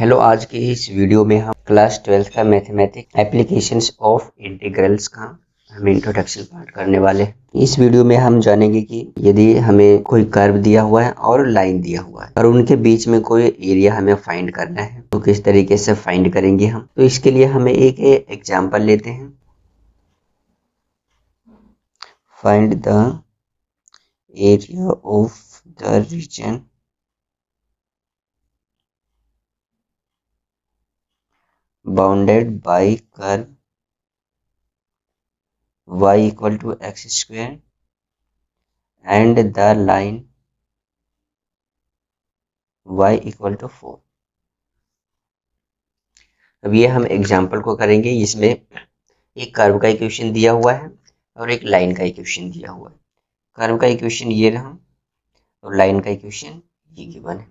Hello, आज के इस वीडियो में हम क्लास 12th का मैथमेटिक्स एप्लीकेशंस ऑफ इंटीग्रल्स का हम इंट्रोडक्शन पार्ट करने वाले हैं। इस वीडियो में हम जानेंगे कि यदि हमें कोई कर्व दिया हुआ है और लाइन दिया हुआ है और उनके बीच में कोई एरिया हमें फाइंड करना है तो किस तरीके से फाइंड करेंगे हम। तो इसके लिए हमें एक एग्जाम्पल लेते हैं। Find the area of the region bounded by curve y equal to x square and the line y equal to 4। अब ये हम एग्जाम्पल को करेंगे। इसमें एक कर्व का इक्वेशन दिया हुआ है और एक लाइन का इक्वेशन दिया हुआ है। कर्व का इक्वेशन ये रहा और लाइन का इक्वेशन ये गिवन है।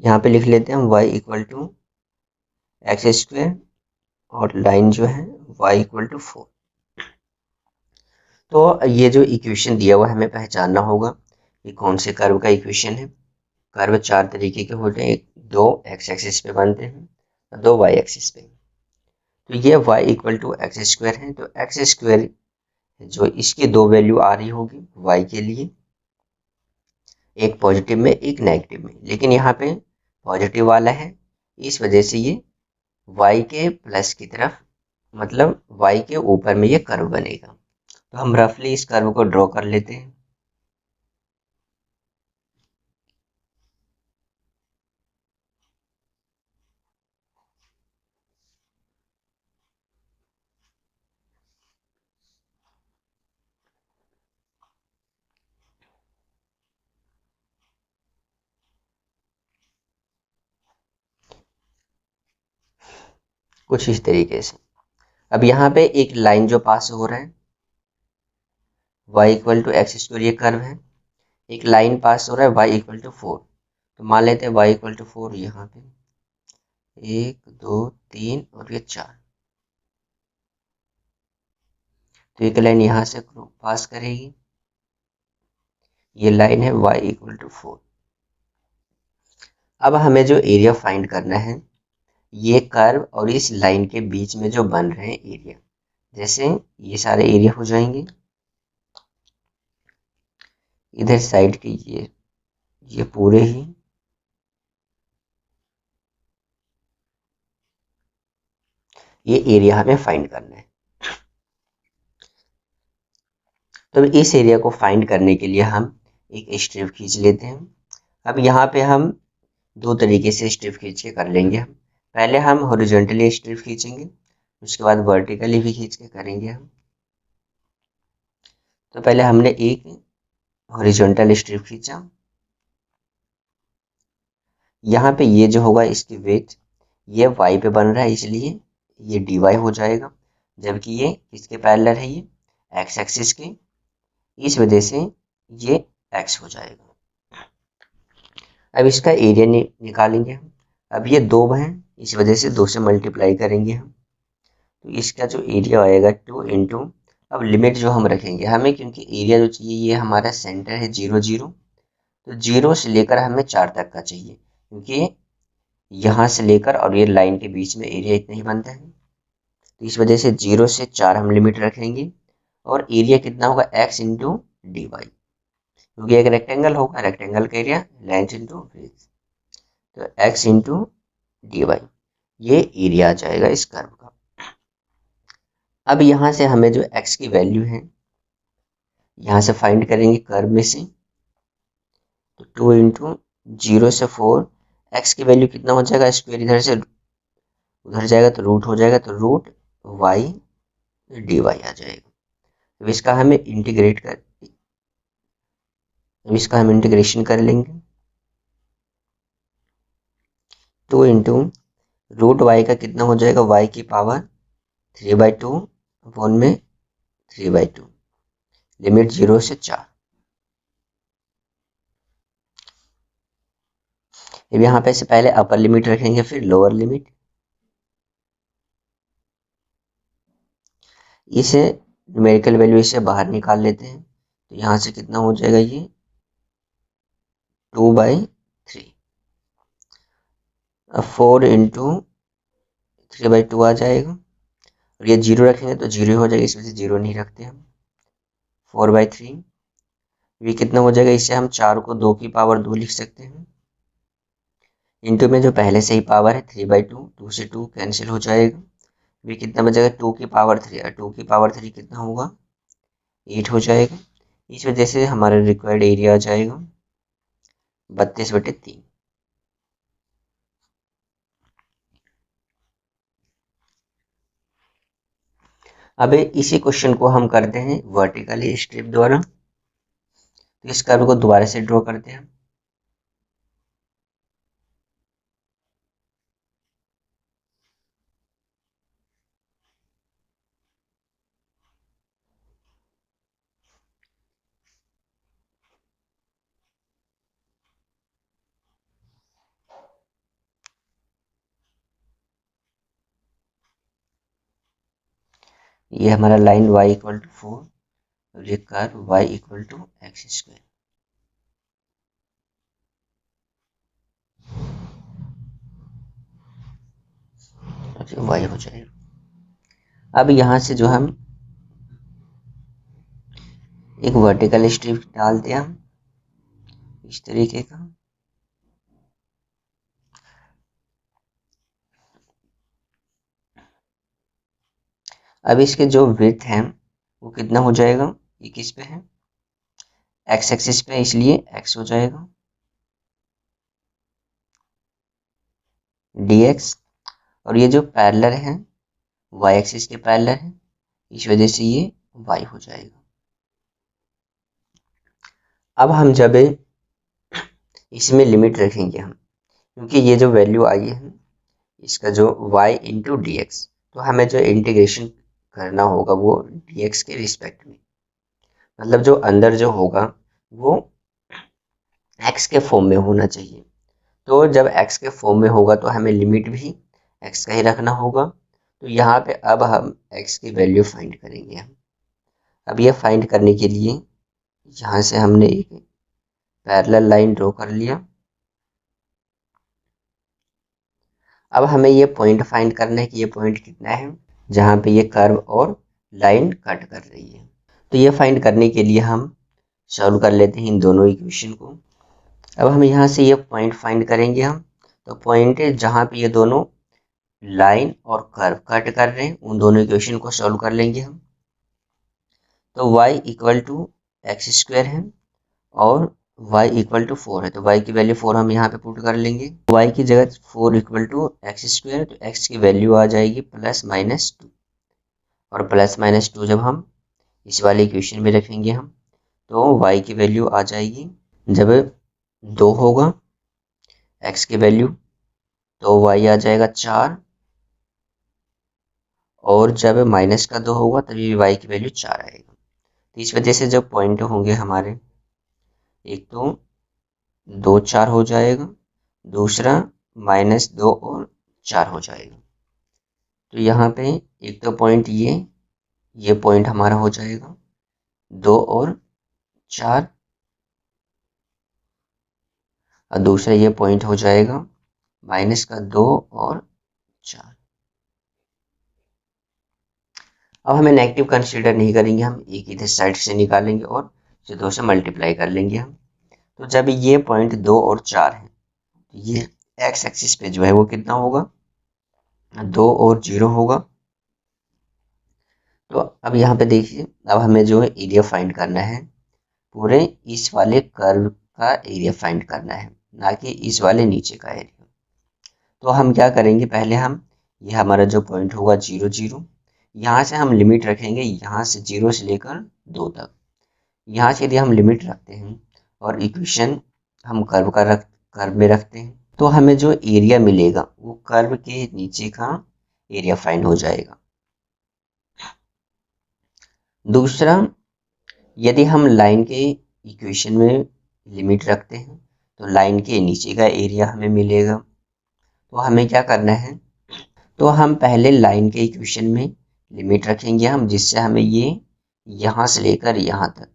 यहाँ पे लिख लेते हैं y equal to x square और लाइन जो है y इक्वल टू 4। तो ये जो इक्वेशन दिया हुआ है हमें पहचानना होगा कि कौन से कर्व का इक्वेशन है। कर्व चार तरीके के होते हैं, दो एक्स एक्सिस पे बनते हैं और दो वाई एक्सिस पे। तो ये y equal to x square है, तो एक्स स्क्वायर जो इसकी दो वैल्यू आ रही होगी y के लिए, एक पॉजिटिव में एक नेगेटिव में, लेकिन यहाँ पे पॉजिटिव वाला है इस वजह से ये y के प्लस की तरफ, मतलब y के ऊपर में ये कर्व बनेगा। तो हम रफली इस कर्व को ड्रॉ कर लेते हैं। कुछ इस तरीके से। अब यहाँ पे एक लाइन जो पास हो रहा है y equal to x square, ये कर्व है। एक लाइन पास हो रहा है y इक्वल टू 4। तो मान लेते हैं y इक्वल टू 4, यहाँ पे 1 2 3 और ये 4। तो एक लाइन यहाँ से पास करेगी, ये लाइन है y इक्वल टू 4। अब हमें जो एरिया फाइंड करना है, ये कर्व और इस लाइन के बीच में जो बन रहे हैं एरिया, जैसे ये सारे एरिया हो जाएंगे इधर साइड के, ये पूरे ही ये एरिया हमें फाइंड करना है। तो इस एरिया को फाइंड करने के लिए हम एक स्ट्रिप खींच लेते हैं। अब यहाँ पे हम दो तरीके से स्ट्रिप खींच के कर लेंगे। हम पहले हम हॉरिजॉन्टली स्ट्रिप खींचेंगे, उसके बाद वर्टिकली भी खींच के करेंगे हम। तो पहले हमने एक हॉरिजॉन्टल स्ट्रिप खींचा। यहाँ पे ये जो होगा इसकी वेट ये y पे बन रहा है, इसलिए ये dy हो जाएगा, जबकि ये किसके पैरेलल है, ये x एक्सिस के, इस वजह से ये x हो जाएगा। अब इसका एरिया निकालेंगे हम। अब ये 2 है, इस वजह से 2 से मल्टीप्लाई करेंगे हम। तो इसका जो एरिया आएगा 2 इंटू, अब लिमिट जो हम रखेंगे हमें, क्योंकि एरिया जो चाहिए ये हमारा सेंटर है 0 0, तो 0 से लेकर हमें 4 तक का चाहिए, क्योंकि यहाँ से लेकर और ये लाइन के बीच में एरिया इतना ही बनता है। तो इस वजह से 0 से 4 हम लिमिट रखेंगे और एरिया कितना होगा x इंटू डी वाई, क्योंकि एक रेक्टेंगल होगा, रेक्टेंगल का एरिया लेंथ इंटू ब्रेथ, तो x इंटू डी वाई ये एरिया आ जाएगा इस कर्व का। अब यहाँ से हमें जो x की वैल्यू है यहाँ से फाइंड करेंगे कर्व में से। तो 2 इंटू 0 से 4, x की वैल्यू कितना हो जाएगा, स्क्वायर इधर से उधर जाएगा तो रूट हो जाएगा, तो रूट y dy आ जाएगा। तो इसका हमें इंटीग्रेशन कर लेंगे। 2 इंटू रूट y का कितना हो जाएगा, y की पावर 3/2 अपॉन में 3/2, लिमिट 0 से 4। अब यहाँ पे से पहले अपर लिमिट रखेंगे फिर लोअर लिमिट। इसे न्यूमेरिकल वैल्यू इसे बाहर निकाल लेते हैं, तो यहाँ से कितना हो जाएगा, ये 2/3। 4 इंटू 3/2 आ जाएगा, और ये 0 रखेंगे तो 0 हो जाएगा, इसमें से 0 नहीं रखते हम। 4/3 ये कितना हो जाएगा, इससे हम 4 को 2 की पावर 2 लिख सकते हैं। इंटू में जो पहले से ही पावर है 3/2, 2 से 2 कैंसिल हो जाएगा। ये कितना बचेगा, 2 की पावर 3, और 2 की पावर 3 कितना होगा, 8 हो जाएगा। इस वजह से हमारा रिक्वायर्ड एरिया आ जाएगा 32/3। अब इसी क्वेश्चन को हम करते हैं वर्टिकली स्ट्रिप द्वारा। तो इस कर्व को दोबारा से ड्रॉ करते हैं। ये हमारा लाइन y इक्वल टू 4 और ये curve y equal to x²। y हो जाएगा। अब यहाँ से जो हम एक वर्टिकल स्ट्रिप डालते हैं हम इस तरीके का। अब इसके जो विड्थ है वो कितना हो जाएगा, ये किस पे है, x एक्सिस पे, इसलिए x हो जाएगा dx। और ये जो पैरेलल है y एक्सिस के पैरेलल है, इस वजह से ये y हो जाएगा। अब हम जब इसमें लिमिट रखेंगे हम, क्योंकि ये जो वैल्यू आई है इसका जो y इंटू डी एक्स, तो हमें जो इंटीग्रेशन करना होगा वो dx के रिस्पेक्ट में, मतलब जो अंदर जो होगा वो x के फॉर्म में होना चाहिए। तो जब x के फॉर्म में होगा तो हमें लिमिट भी x का ही रखना होगा। तो यहाँ पे अब हम x की वैल्यू फाइंड करेंगे हम। अब ये फाइंड करने के लिए यहाँ से हमने एक पैरेलल लाइन ड्रॉ कर लिया। अब हमें ये पॉइंट फाइंड करना है कि ये पॉइंट कितना है जहाँ पे ये कर्व और लाइन कट कर रही है। तो ये फाइंड करने के लिए हम सॉल्व कर लेते हैं इन दोनों इक्वेशन को। अब हम यहाँ से ये पॉइंट फाइंड करेंगे हम। तो पॉइंट है जहाँ पे ये दोनों लाइन और कर्व कट कर रहे हैं, उन दोनों इक्वेशन को सॉल्व कर लेंगे हम। तो y इक्वल टू x² है और y इक्वल टू 4 है, तो y की वैल्यू 4 हम यहाँ पे पुट कर लेंगे। y की जगह 4 इक्वल टू x², तो x की वैल्यू आ जाएगी +-2, और +-2 जब हम इस वाले इक्वेशन में रखेंगे हम, तो y की वैल्यू आ जाएगी, जब 2 होगा x की वैल्यू तो y आ जाएगा 4, और जब माइनस का 2 होगा तभी y की वैल्यू 4 आएगा। तो इस वजह से जब पॉइंट होंगे हमारे, एक तो 2 4 हो जाएगा, दूसरा -2 और 4 हो जाएगा। तो यहाँ पे एक तो पॉइंट ये पॉइंट हमारा हो जाएगा 2 और 4, और दूसरा ये पॉइंट हो जाएगा -2 और 4। अब हमें नेगेटिव कंसीडर नहीं करेंगे, हम एक इधर साइड से निकालेंगे और इसे 2 से मल्टीप्लाई कर लेंगे हम। तो जब ये पॉइंट 2 और 4 है, ये एक्स एक्सिस पे जो है वो कितना होगा, 2 और 0 होगा। तो अब यहाँ पे देखिए, अब हमें जो है एरिया फाइंड करना है, पूरे इस वाले कर्व का एरिया फाइंड करना है, ना कि इस वाले नीचे का एरिया। तो हम क्या करेंगे, पहले हम ये हमारा जो पॉइंट होगा 0 0, यहाँ से हम लिमिट रखेंगे, यहाँ से 0 से लेकर 2 तक। यहाँ से यदि हम लिमिट रखते हैं और इक्वेशन हम कर्व में रखते हैं, तो हमें जो एरिया मिलेगा वो कर्व के नीचे का एरिया फाइंड हो जाएगा। दूसरा, यदि हम लाइन के इक्वेशन में लिमिट रखते हैं तो लाइन के नीचे का एरिया हमें मिलेगा। तो हमें क्या करना है, तो हम पहले लाइन के इक्वेशन में लिमिट रखेंगे हम, जिससे हमें ये यहाँ से लेकर यहाँ तक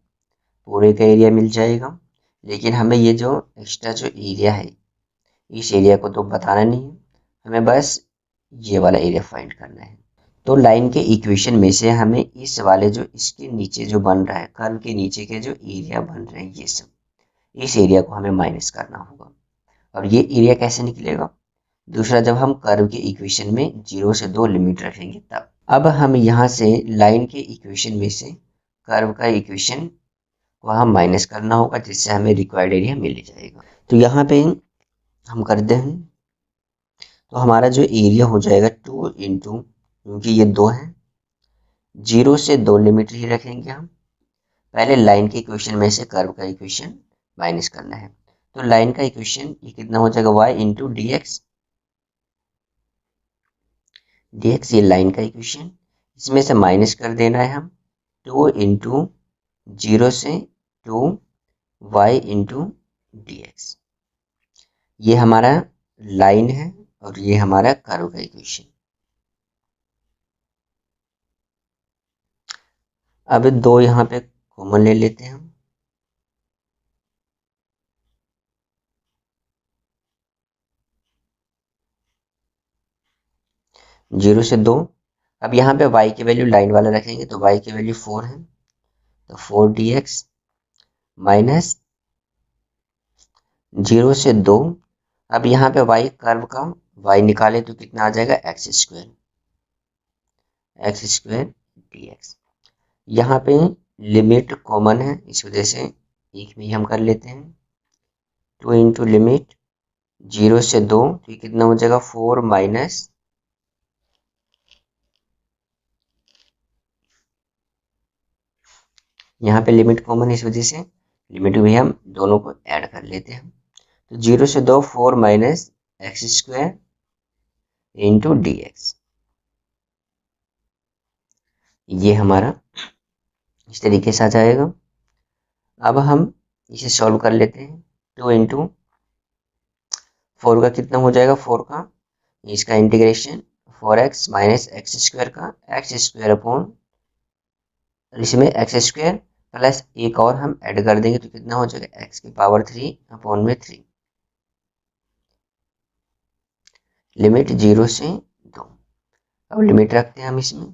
पूरे का एरिया मिल जाएगा। लेकिन हमें ये जो एक्स्ट्रा जो एरिया है, इस एरिया को तो बताना नहीं है, हमें बस ये वाला एरिया फाइंड करना है। तो लाइन के इक्वेशन में से हमें इस वाले जो इसके नीचे जो बन रहा है, कर्व के नीचे के जो एरिया बन रहे हैं ये सब, इस एरिया को हमें माइनस करना होगा। और ये एरिया कैसे निकलेगा? दूसरा, जब हम कर्व के इक्वेशन में 0 से 2 लिमिट रखेंगे तब। अब हम यहाँ से लाइन के इक्वेशन में से कर्व का इक्वेशन को हम माइनस करना होगा, जिससे हमें रिक्वायर्ड एरिया मिल जाएगा। तो यहाँ पे हम करते हैं, तो हमारा जो एरिया हो जाएगा 2 इंटू, क्योंकि ये 2 है, 0 से 2 लिमिट ही रखेंगे हम। पहले लाइन के इक्वेशन में से कर्व का इक्वेशन माइनस करना है। तो लाइन का इक्वेशन ये कितना हो जाएगा? y into D x. ये लाइन का इक्वेशन, इसमें से माइनस कर देना है हम 2 इंटू 0 से 2 y इंटू डी एक्स। ये हमारा लाइन है और ये हमारा कर्व का इक्वेशन। अब 2 यहाँ पे कॉमन ले लेते हैं हम। जीरो से 2। अब यहाँ पे y की वैल्यू लाइन वाला रखेंगे, तो y की वैल्यू 4 है, तो 4 डी एक्स माइनस 0 से 2। अब यहाँ पे y कर्व का y निकाले तो कितना आ जाएगा? X square D x. यहाँ पे लिमिट कॉमन है, इस वजह से एक में ही हम कर लेते हैं। 2 इंटू लिमिट 0 से 2, तो ये कितना हो जाएगा? 4 माइनस, यहाँ पे लिमिट कॉमन है, इस वजह से लिमिट भी हम दोनों को ऐड कर लेते हैं। तो 0 से 2 4 minus x square into D x. ये हमारा इस तरीके से आ जाएगा। अब हम इसे सॉल्व कर लेते हैं। 2 इंटू 4 का कितना हो जाएगा? 4 का इसका integration 4x minus x square का एक्स स्क्वायर अपॉन, इसमें एक्स स्क्वायर प्लस एक और हम ऐड कर देंगे तो कितना हो जाएगा? एक्स की पावर 3 अपॉन में 3। लिमिट 0 से 2। अब लिमिट रखते हैं हम इसमें,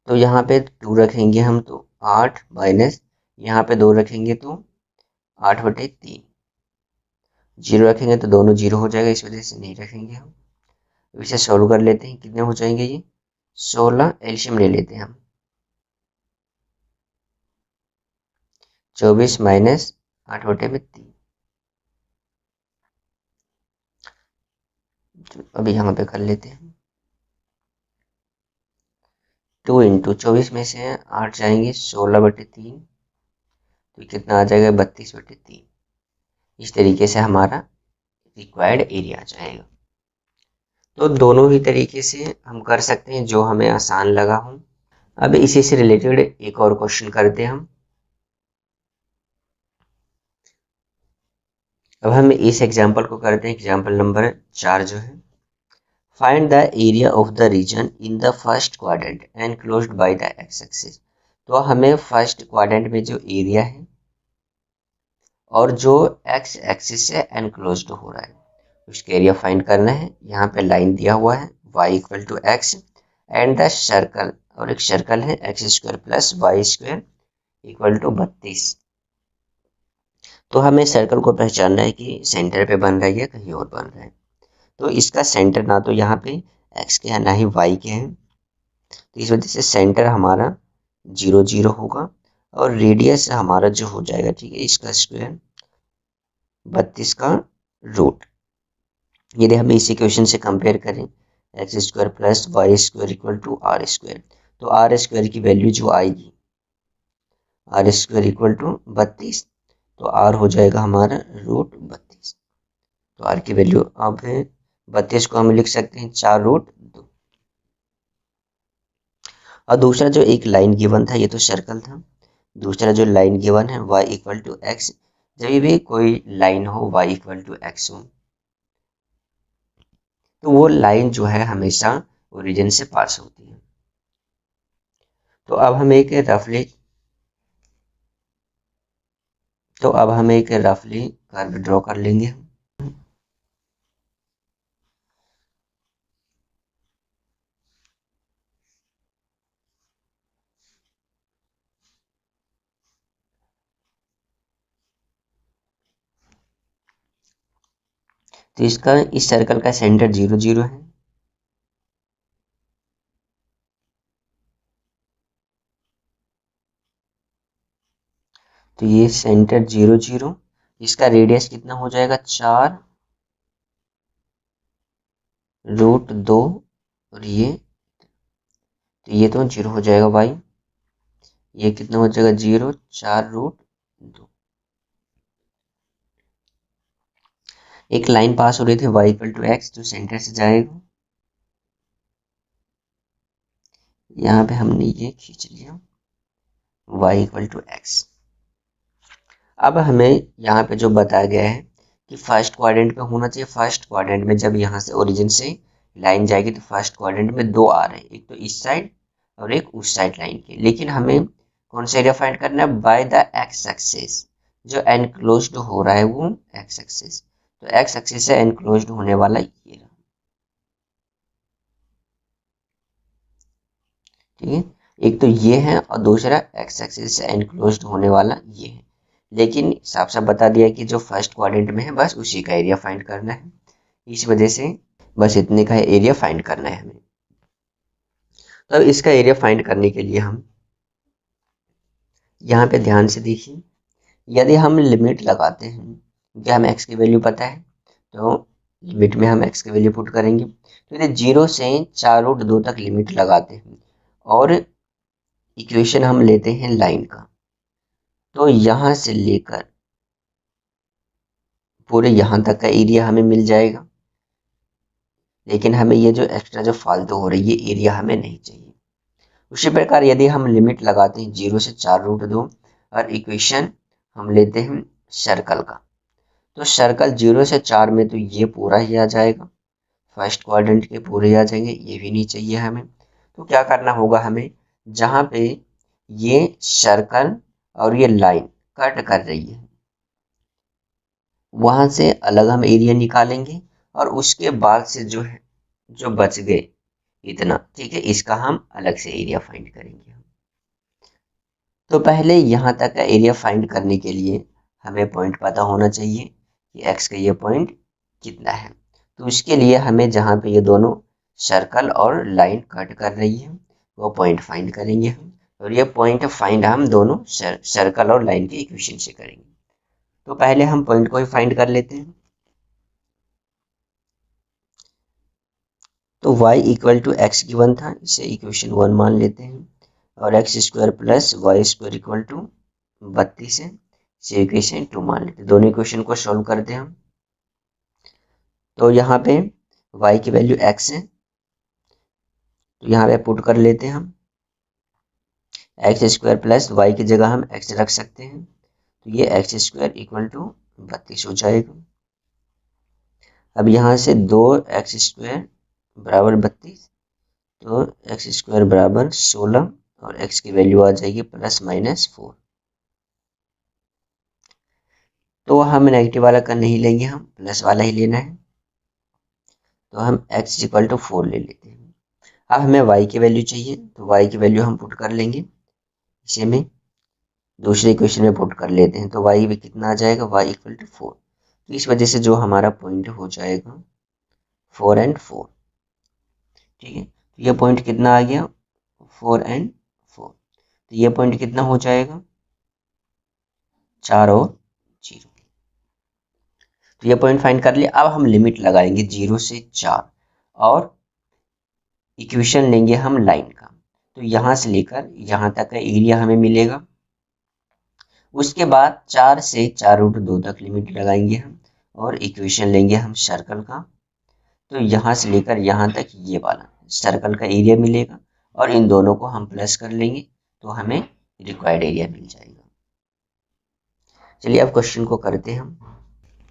तो यहाँ पे 2 रखेंगे हम तो 8 माइनस, यहाँ पे 2 रखेंगे तो 8/3। 0 रखेंगे तो दोनों 0 हो जाएगा, इस वजह से नहीं रखेंगे हम। इसे सोल्व कर लेते हैं, कितने हो जाएंगे ये? 16। एलसीएम ले लेते हैं हम। 24 माइनस 8/3। अभी यहाँ पे कर लेते हैं। 2 इंटू 24 में से 8 जाएंगे 16/3, तो कितना आ जाएगा? 32/3। इस तरीके से हमारा रिक्वायर्ड एरिया आ जाएगा। तो दोनों ही तरीके से हम कर सकते हैं, जो हमें आसान लगा हो। अब इसी से रिलेटेड एक और क्वेश्चन करते हैं हम। अब हम इस एग्जाम्पल को करते हैं, एग्जाम्पल नंबर 4 जो है। Find the area of the region in the first quadrant enclosed by the x axis. तो हमें फर्स्ट क्वाड्रेंट में जो एरिया है और जो एक्स एक्सिस से एनक्लोज्ड हो रहा है उसके एरिया फाइंड करना है। यहाँ पे लाइन दिया हुआ है y equal to x and the circle, और एक सर्कल है x square plus y square equal to 32। तो हमें सर्कल को पहचानना है कि सेंटर पे बन रहा है या कहीं और बन रहा है। तो इसका सेंटर ना तो यहाँ पे x के है ना ही y के हैं, तो इस वजह से सेंटर हमारा 0 0 होगा और रेडियस हमारा जो हो जाएगा, ठीक है, इसका स्क्वायर 32 का रूट। यदि हम इस इक्वेशन से कंपेयर करें x square plus y square equal to r square, तो आर स्क्वायर की वैल्यू जो आएगी आर स्क्वायर इक्वल टू 32, तो आर हो जाएगा हमारा √32। तो आर की वैल्यू अब 32 को हम लिख सकते हैं 4√2। और दूसरा जो एक लाइन गिवन था, ये तो सर्कल था। दूसरा जो लाइन गिवन है y इक्वल टू एक्स, जब भी कोई लाइन हो y इक्वल टू एक्स हो तो वो लाइन जो है हमेशा ओरिजिन से पास होती है। तो अब हम एक रफली कर्व ड्रॉ कर लेंगे। तो इसका इस सर्कल का सेंटर 0 0 है। तो ये सेंटर 0 0, इसका रेडियस कितना हो जाएगा 4√2 और ये तो 0 हो जाएगा y, ये कितना हो जाएगा 0 4√2। एक लाइन पास हो रही थी y इक्वल टू एक्स, जो सेंटर से जाएगा, यहाँ पे हमने ये खींच लिया y इक्वल टू एक्स। अब हमें यहाँ पे जो बताया गया है कि फर्स्ट क्वाड्रेंट में होना चाहिए, फर्स्ट क्वाड्रेंट में जब यहाँ से ओरिजिन से लाइन जाएगी तो फर्स्ट क्वाड्रेंट में दो आ रहे हैं, एक तो इस साइड और एक उस साइड लाइन के। लेकिन हमें कौन सा एरिया फाइंड करना है, बाय द एक्स एक्सिस, जो एनक्लोज्ड हो रहा है वो एक्स एक्सिस। तो एक्स एक्सिस से एनक्लोज्ड होने वाला ये रहा, ठीक है। एक तो ये है और दूसरा एक्स एक्सिस से एनक्लोज्ड होने वाला ये है। लेकिन साफ साफ बता दिया कि जो फर्स्ट क्वाड्रेंट में है बस उसी का एरिया फाइंड करना है, इस वजह से बस इतने का एरिया फाइंड करना है हमें। तो इसका एरिया फाइंड करने के लिए हम यहाँ पे ध्यान से देखिए, यदि हम लिमिट लगाते हैं, क्योंकि हमें एक्स की वैल्यू पता है, तो लिमिट में हम एक्स की वैल्यू पुट करेंगे। तो यदि 0 से 4√2 तक लिमिट लगाते हैं और इक्वेशन हम लेते हैं लाइन का, तो यहाँ से लेकर पूरे यहाँ तक का एरिया हमें मिल जाएगा। लेकिन हमें ये जो एक्स्ट्रा जो फालतू हो रही है ये एरिया हमें नहीं चाहिए। उसी प्रकार यदि हम लिमिट लगाते हैं 0 से 4√2 और इक्वेशन हम लेते हैं सर्कल का, तो सर्कल 0 से 4 में तो ये पूरा ही आ जाएगा, फर्स्ट क्वाड्रेंट के पूरे आ जाएंगे, ये भी नहीं चाहिए हमें। तो क्या करना होगा हमें, जहाँ पे ये सर्कल और ये लाइन कट कर रही है वहां से अलग हम एरिया निकालेंगे, और उसके बाद से जो है जो बच गए इतना, ठीक है, इसका हम अलग से एरिया फाइंड करेंगे। तो पहले यहाँ तक का एरिया फाइंड करने के लिए हमें पॉइंट पता होना चाहिए कि एक्स का ये पॉइंट कितना है। तो उसके लिए हमें जहाँ पे ये दोनों सर्कल और लाइन कट कर रही है वो पॉइंट फाइंड करेंगे हम, और ये पॉइंट फाइंड हम दोनों सर्कल और लाइन के इक्वेशन से करेंगे। तो पहले हम पॉइंट को ही फाइंड कर लेते हैं। तो y equal to x given था, इसे इक्वेशन 1 मान लेते हैं, और x square plus y square equal to 32 है, इसे इक्वेशन 2 मान लेते हैं। दोनों इक्वेशन को सॉल्व करते हैं हम। तो यहाँ पे y की वैल्यू x है, तो यहाँ पे पुट कर लेते हैं हम, एक्स स्क्वायर प्लस वाई की जगह हम x रख सकते हैं, तो ये एक्स स्क्वायर इक्वल टू 32 हो जाएगा। अब यहाँ से 2x² बराबर 32, तो एक्स स्क्वायर बराबर 16 और x की वैल्यू आ जाएगी ±4। तो हम नेगेटिव वाला का नहीं लेंगे, हम प्लस वाला ही लेना है, तो हम x इक्वल टू 4 ले लेते हैं। अब हमें y की वैल्यू चाहिए, तो y की वैल्यू हम पुट कर लेंगे, इसे में दूसरे इक्वेशन में पुट कर लेते हैं, तो y भी कितना आ जाएगा, y इक्वल टू 4। तो इस वजह से जो हमारा पॉइंट हो जाएगा 4 और 4, ठीक है। तो ये पॉइंट कितना आ गया 4 और 4, तो ये पॉइंट कितना हो जाएगा 4 और 0। तो ये पॉइंट फाइंड कर लिया। अब हम लिमिट लगाएंगे 0 से 4 और इक्वेशन लेंगे हम लाइन का, तो यहाँ से लेकर यहाँ तक का एरिया हमें मिलेगा। उसके बाद 4 से 4√2 तक लिमिट लगाएंगे हम, और इक्वेशन लेंगे हम सर्कल का, तो यहाँ से लेकर यहाँ तक ये वाला सर्कल का एरिया मिलेगा, और इन दोनों को हम प्लस कर लेंगे तो हमें रिक्वायर्ड एरिया मिल जाएगा। चलिए अब क्वेश्चन को करते हैं हम।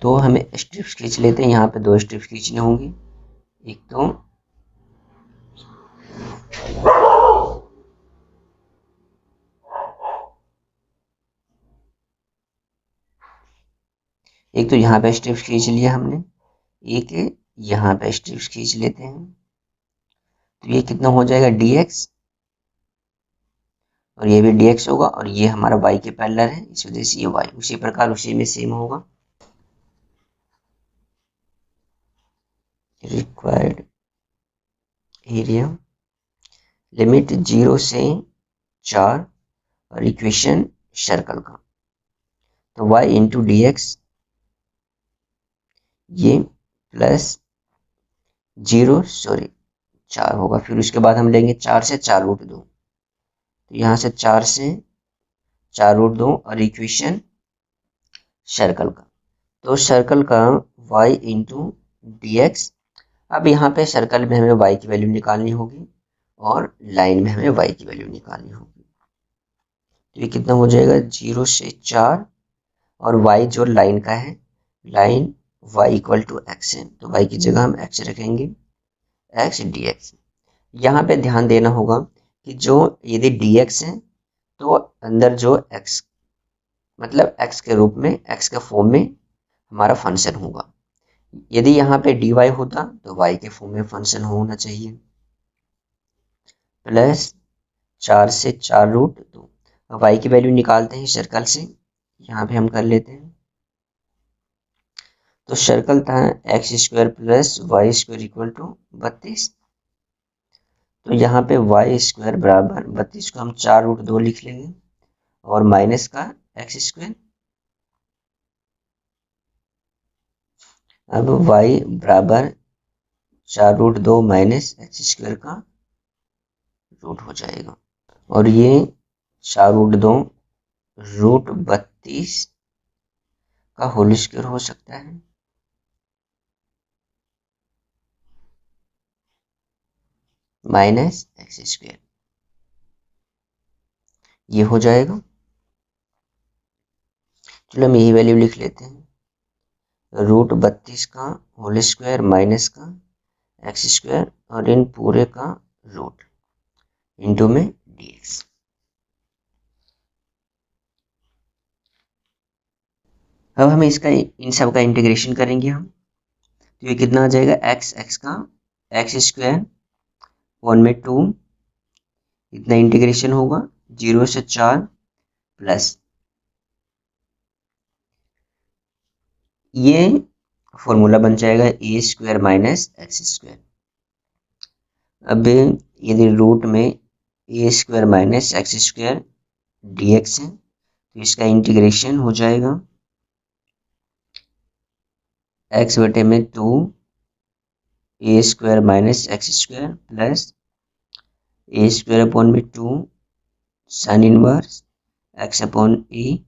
तो हमें स्ट्रिप्स खींच लेते हैं, यहाँ पे 2 स्ट्रिप्स खींचने होंगी, एक तो यहाँ पे स्ट्रिप्स खींच लिया हमने, एक यहाँ पे स्ट्रिप्स खींच लेते हैं, तो ये कितना हो जाएगा dx, और ये भी dx होगा, और ये हमारा y के पैरेलल है इस वजह से ये y, उसी प्रकार उसी में सेम होगा। रिक्वायर्ड एरिया, लिमिट 0 से 4 और इक्वेशन सर्कल का, तो y इंटू डी एक्स ये प्लस 4 होगा। फिर उसके बाद हम लेंगे 4 से 4√2, तो यहाँ से 4 से 4√2 और इक्वेशन सर्कल का, तो सर्कल का y इंटू डी एक्स। अब यहाँ पे सर्कल में हमें y की वैल्यू निकालनी होगी और लाइन में हमें y की वैल्यू निकालनी होगी। तो ये कितना हो जाएगा 0 से 4 और y जो लाइन का है, line y equal to x है, तो y की जगह हम x रखेंगे, x dx। यहाँ पे ध्यान देना होगा कि जो यदि dx है तो अंदर जो x मतलब x के रूप में, x के फॉर्म में हमारा फंक्शन होगा। यदि यहाँ पे dy होता तो y के फॉर्म में फंक्शन होना चाहिए। प्लस 4 से 4√2, अब y की वैल्यू निकालते हैं सर्कल से, यहाँ पे हम कर लेते हैं। तो सर्कल था x² plus y² equal to 32, तो यहाँ पे y² बराबर 32 को हम 4√2 लिख लेंगे और माइनस का x²। अब y बराबर 4√2 माइनस x² का रूट हो जाएगा, और ये 4√2 √32 का होल स्क्वायर हो सकता है, माइनस x², ये हो जाएगा। चलो हम यही वैल्यू लिख लेते हैं, √32 का होल स्क्वायर माइनस का x² और इन पूरे का रूट इंटू में dx। अब हम इसका इन सब का इंटीग्रेशन करेंगे हम, तो ये कितना आ जाएगा x का x² वन में 2, इतना इंटीग्रेशन होगा 0 से 4 प्लस ये फॉर्मूला बन जाएगा a² माइनस x²। अब यदि रूट में a² माइनस x² dx है तो इसका इंटीग्रेशन हो जाएगा x बटे में 2 a² minus x² plus a² upon में 2 साइन इनवर्स x अपॉन ए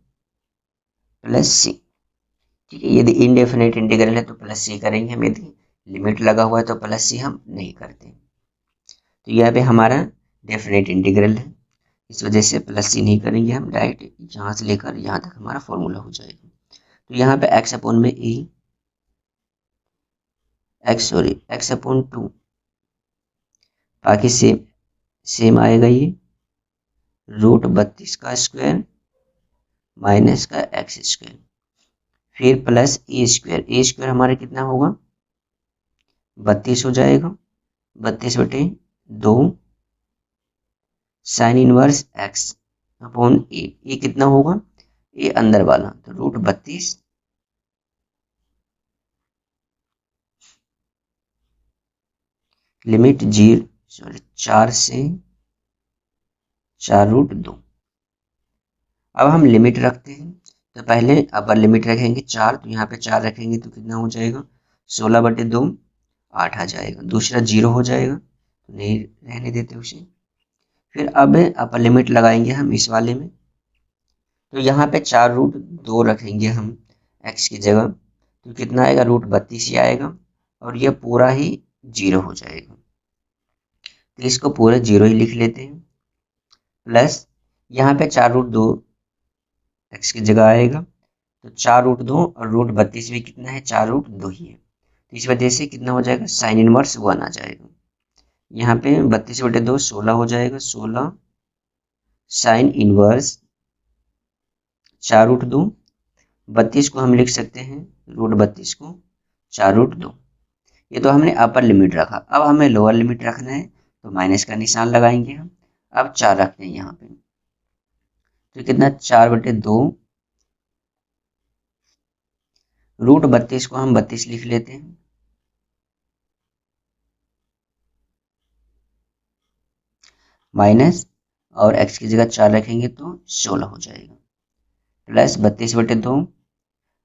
प्लस सी। ठीक है, यदि इनडेफिनेट इंटीग्रल है तो प्लस सी करेंगे हम, यदि लिमिट लगा हुआ है तो प्लस सी हम नहीं करते। तो यहाँ पे हमारा डेफिनेट इंटीग्रल है, इस वजह से प्लस सी नहीं करेंगे हम, डायरेक्ट यहाँ से लेकर यहाँ तक हमारा फॉर्मूला हो जाएगा। तो यहाँ पे x अपॉन में ए x अपॉन 2, बाकी सेम आएगा, ये √32 का स्क्वायर माइनस का x², फिर प्लस a² हमारा कितना होगा 32 हो जाएगा, 32 बटे 2 साइन इनवर्स x अपॉन ए कितना होगा, ए अंदर वाला, तो √32 लिमिट 4 से 4√2। अब हम लिमिट रखते हैं, तो पहले अपर लिमिट रखेंगे 4, तो यहाँ पे 4 रखेंगे तो कितना हो जाएगा 16 बटे 2 8 आ जाएगा, दूसरा 0 हो जाएगा तो नहीं रहने देते उसे। फिर अब अपर लिमिट लगाएंगे हम इस वाले में, तो यहाँ पे 4√2 रखेंगे हम x की जगह, तो कितना आएगा √32 ही आएगा और यह पूरा ही 0 हो जाएगा, तो इसको पूरा 0 ही लिख लेते हैं। प्लस यहाँ पे 4√2 x की जगह आएगा, तो 4√2 और √32 भी कितना है 4√2 ही है, तो इस वजह से कितना हो जाएगा साइन इनवर्स 1 आ जाएगा। यहाँ पे 32 बटे 2 16 हो जाएगा, 16 साइन इनवर्स 4√2, 32 को हम लिख सकते हैं √32 को 4√2। ये तो हमने अपर लिमिट रखा, अब हमें लोअर लिमिट रखना है, तो माइनस का निशान लगाएंगे हम। अब 4 रखते हैं यहाँ पे, तो कितना 4 बटे 2 √32 को हम 32 लिख लेते हैं, माइनस और x की जगह 4 रखेंगे तो 16 हो जाएगा, प्लस 32/2।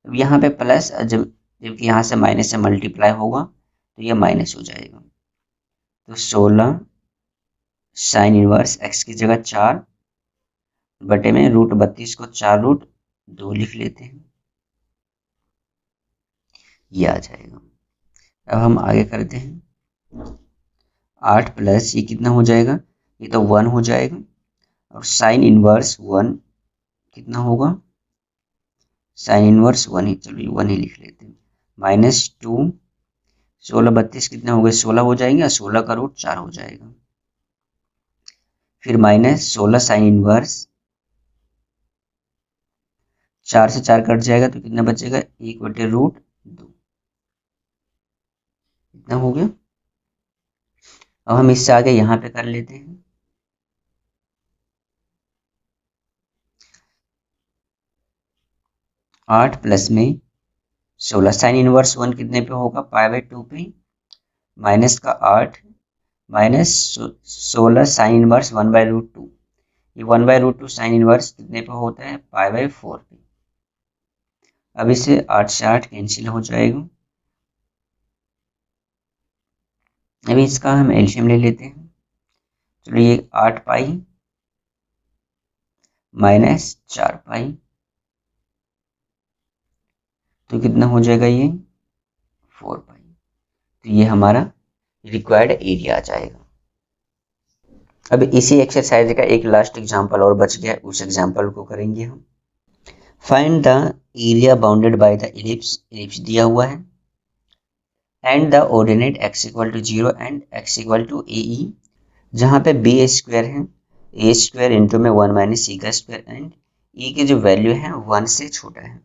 अब यहाँ पे प्लस, जबकि यहाँ से माइनस से मल्टीप्लाई होगा तो ये माइनस हो जाएगा। तो 16 साइन इनवर्स x की जगह 4 बटे में √32 को 4√2 लिख लेते हैं, ये आ जाएगा। अब हम आगे करते हैं। 8 प्लस ये कितना हो जाएगा, ये तो 1 हो जाएगा, और साइन इनवर्स 1 कितना होगा, साइन इनवर्स 1 ही, चलो 1 ही लिख लेते हैं, -2। 16 32 कितना हो गए, 16 हो जाएंगे, और 16 का रूट 4 हो जाएगा। फिर -16 साइन इनवर्स, 4 से 4 कट जाएगा तो कितना बचेगा, 1/√2, इतना हो गया। अब हम इससे आगे यहाँ पे कर लेते हैं। 8 प्लस में 16 साइन इनवर्स 1 कितने पे होगा, π/2 पे, माइनस का 8 माइनस 16 साइन इनवर्स 1/√2, ये 1/√2 साइन इनवर्स कितने पे होता है, π/4 पे। अब इसे 8 से 8 कैंसिल हो जाएगा। अभी इसका हम एलसीएम ले लेते हैं। चलिए 8 पाई माइनस 4 पाई, तो कितना हो जाएगा, ये 4 पाई। तो ये हमारा रिक्वायर्ड एरिया आ जाएगा। अब इसी एक्सरसाइज का एक लास्ट एग्जांपल और बच गया, उस एग्जांपल को करेंगे हम। Find the area bounded by the ellipse, ellipse दिया हुआ है, and the ordinate x = 0 and x = ae, जहाँ पे बी स्क्वायर है, ए स्क्वायर इंटू में 1 - c का स्क्वायर, एंड e की जो वैल्यू है 1 से छोटा है।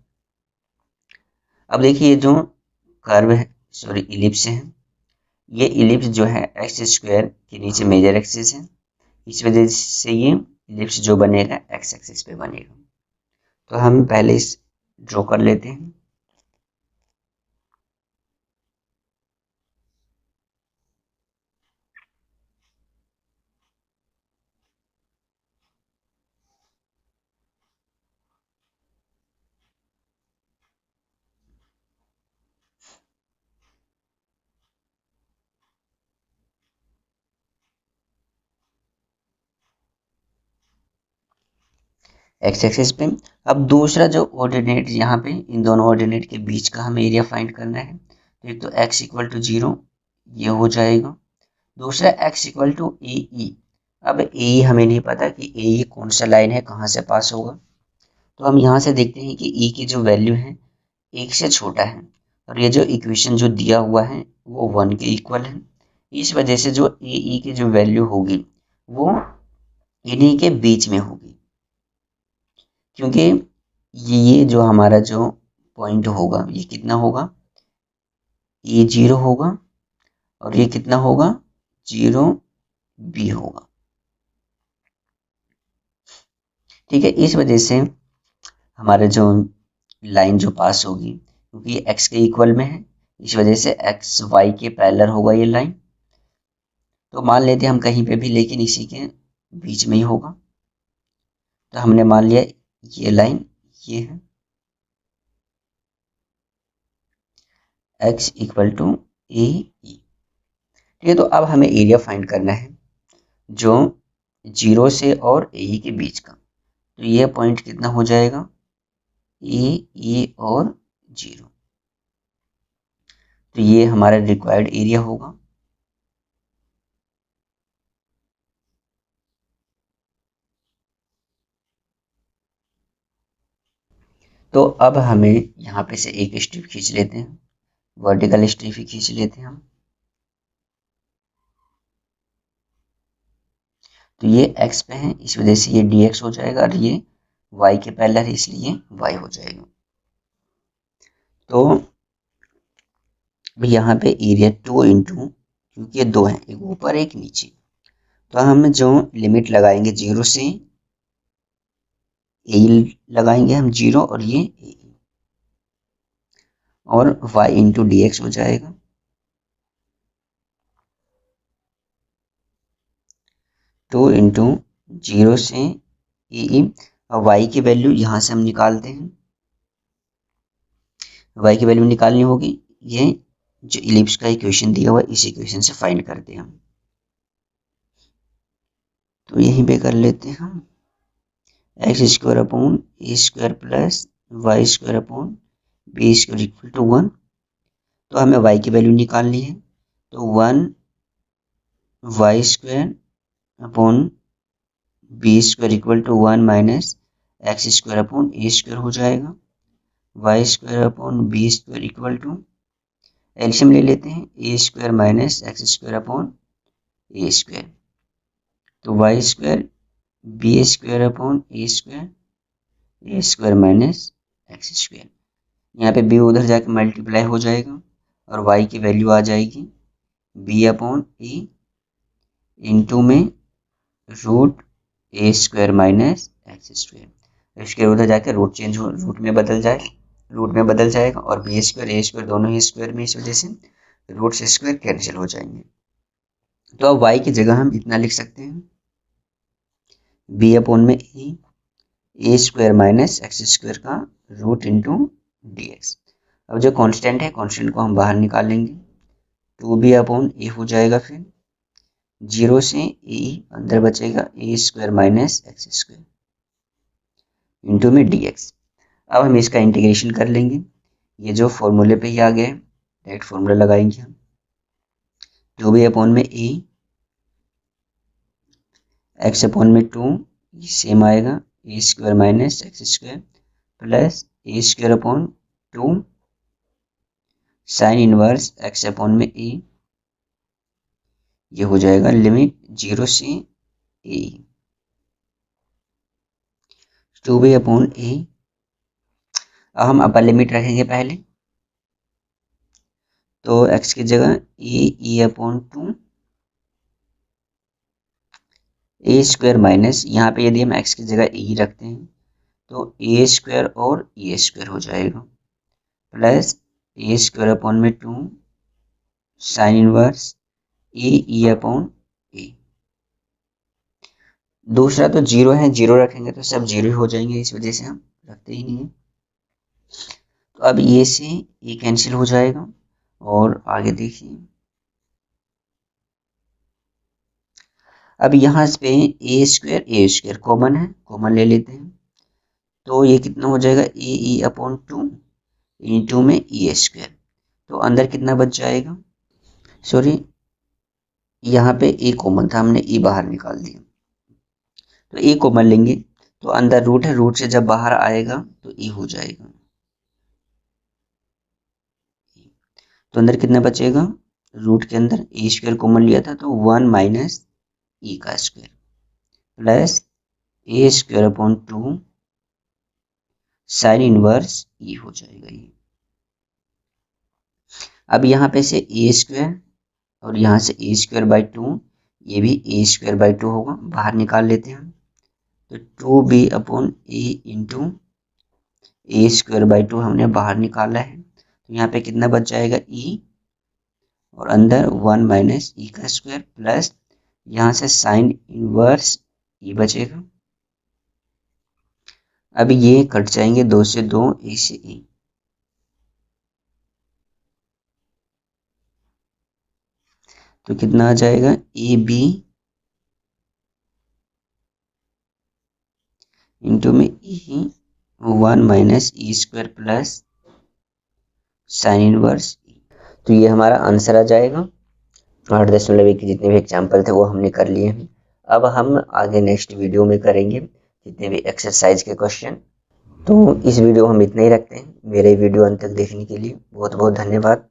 अब देखिए जो कर्व है, सॉरी इलिप्स है, ये इलिप्स जो है एक्स स्क्वायर के नीचे मेजर एक्सिस है, इस वजह से ये इलिप्स जो बनेगा एक्स एक्सिस पे बनेगा। तो हम पहले इस ड्रॉ कर लेते हैं। एक्स एक्सिस पे। अब दूसरा जो ऑर्डिनेट यहाँ पे इन दोनों ऑर्डिनेट के बीच का हमें एरिया फाइंड करना है। तो एक तो x = 0 ये हो जाएगा, दूसरा x = AE। अब AE हमें नहीं पता कि AE कौन सा लाइन है, कहाँ से पास होगा। तो हम यहाँ से देखते हैं कि E की जो वैल्यू है 1 से छोटा है, और ये जो इक्वेशन जो दिया हुआ है वो 1 के इक्वल है। इस वजह से जो AE की जो वैल्यू होगी वो इन्हीं के बीच में होगी, क्योंकि ये जो हमारा जो पॉइंट होगा ये कितना होगा, ये 0 होगा, और ये कितना होगा, 0b होगा। ठीक है, इस वजह से हमारे जो लाइन जो पास होगी, क्योंकि ये x के इक्वल में है, इस वजह से x y के पैरेलल होगा ये लाइन। तो मान लेते हैं हम कहीं पे भी, लेकिन इसी के बीच में ही होगा। तो हमने मान लिया ये लाइन ये है, x = AE। ठीक है, तो अब हमें एरिया फाइंड करना है जो 0 से और AE के बीच का। तो ये पॉइंट कितना हो जाएगा, AE और 0। तो ये हमारा रिक्वायर्ड एरिया होगा। तो अब हमें यहाँ पे से एक स्ट्रिप खींच लेते हैं, वर्टिकल स्ट्रिप ही खींच लेते हैं हम। तो ये x पे है, इस वजह से ये dx हो जाएगा, और ये y के पैरेलल है इसलिए y हो जाएगा। तो यहाँ पे एरिया 2 इंटू, क्योंकि ये 2 है, एक ऊपर एक नीचे, तो हम जो लिमिट लगाएंगे 0 से a लगाएंगे हम 0, और ये a, और y इंटू dx हो जाएगा। 2 × 0 से ई। और वाई की वैल्यू यहाँ से हम निकालते हैं, वाई की वैल्यू निकालनी होगी, ये जो इलिप्स का इक्वेशन दिया हुआ है इस इक्वेशन से फाइंड करते हैं हम। तो यहीं पे कर लेते हैं हम x² upon a² plus y² upon b² equal to 1। तो हमें y की वैल्यू निकालनी है, तो 1 y² upon b² equal to 1 minus x² upon a² हो जाएगा। y² upon b² equal to LCM ले लेते हैं, a² minus x² upon a²। तो y² b² upon a² minus x²। यहाँ पे b उधर जाके मल्टीप्लाई हो जाएगा और y की वैल्यू आ जाएगी b अपॉन ए इंटू में रूट a² माइनस x²। इसके उधर जाके रूट चेंज हो, रूट में बदल जाएगा और b² a² दोनों ही स्क्वायर में, इस वजह से रूट से स्क्वायर कैंसिल हो जाएंगे। तो अब y की जगह हम इतना लिख सकते हैं b अपॉन में a² माइनस x² का रूट इंटू dx। अब जो कांस्टेंट है, कांस्टेंट को हम बाहर निकालेंगे, 2b अपॉन a हो जाएगा, फिर 0 से a अंदर बचेगा a² माइनस x² इंटू में dx। अब हम इसका इंटीग्रेशन कर लेंगे, ये जो फॉर्मूले पे ही आ गया है, डायरेक्ट फॉर्मूला लगाएंगे हम। 2b अपॉन में a x अपॉन में 2 सेम आएगा a² minus x² plus a² upon 2 sine inverse x upon में a, ये हो जाएगा लिमिट 0 से a। 2b अपॉन a, अब हम अपर लिमिट रखेंगे पहले, तो x की जगह e अपॉन 2 a² माइनस, यहाँ पे यदि हम x की जगह e रखते हैं तो a² और e² हो जाएगा प्लस a² अपॉन में 2 साइन इनवर्स e अपॉन ए। दूसरा तो 0 है, 0 रखेंगे तो सब 0 हो जाएंगे, इस वजह से हम रखते ही नहीं है। तो अब ये से ये कैंसिल हो जाएगा और आगे देखिए, अब यहाँ पे a² कॉमन है, कॉमन ले लेते हैं, तो ये कितना हो जाएगा ए अपॉन 2 इंटू में e²। तो अंदर कितना बच जाएगा, सॉरी यहाँ पे ए कॉमन था, हमने ए बाहर निकाल दिया, तो ए कॉमन लेंगे तो अंदर रूट है, रूट से जब बाहर आएगा तो ए हो जाएगा। तो अंदर कितना बचेगा, रूट के अंदर a² कॉमन लिया था तो 1 माइनस e का square plus a² upon 2 sine inverse e हो जाएगा ये। अब यहाँ पे से a² और यहाँ से a² बाई 2, ये भी a² बाई 2 होगा, बाहर निकाल लेते हैं हम, तो 2b upon a into a² by 2 हमने बाहर निकाला है, तो यहाँ पे कितना बच जाएगा e और अंदर 1 माइनस e का स्क्वायर प्लस यहाँ से साइन इनवर्स e बचेगा। अब ये कट जाएंगे, 2 से 2 a से a, तो कितना आ जाएगा ए बी इंटू में ई 1 minus e² plus sine inverse e। तो ये हमारा आंसर आ जाएगा। 8.1 के जितने भी एग्जाम्पल थे वो हमने कर लिए हैं। अब हम आगे नेक्स्ट वीडियो में करेंगे जितने भी एक्सरसाइज के क्वेश्चन। तो इस वीडियो हम इतना ही रखते हैं। मेरे वीडियो अंत तक देखने के लिए बहुत बहुत धन्यवाद।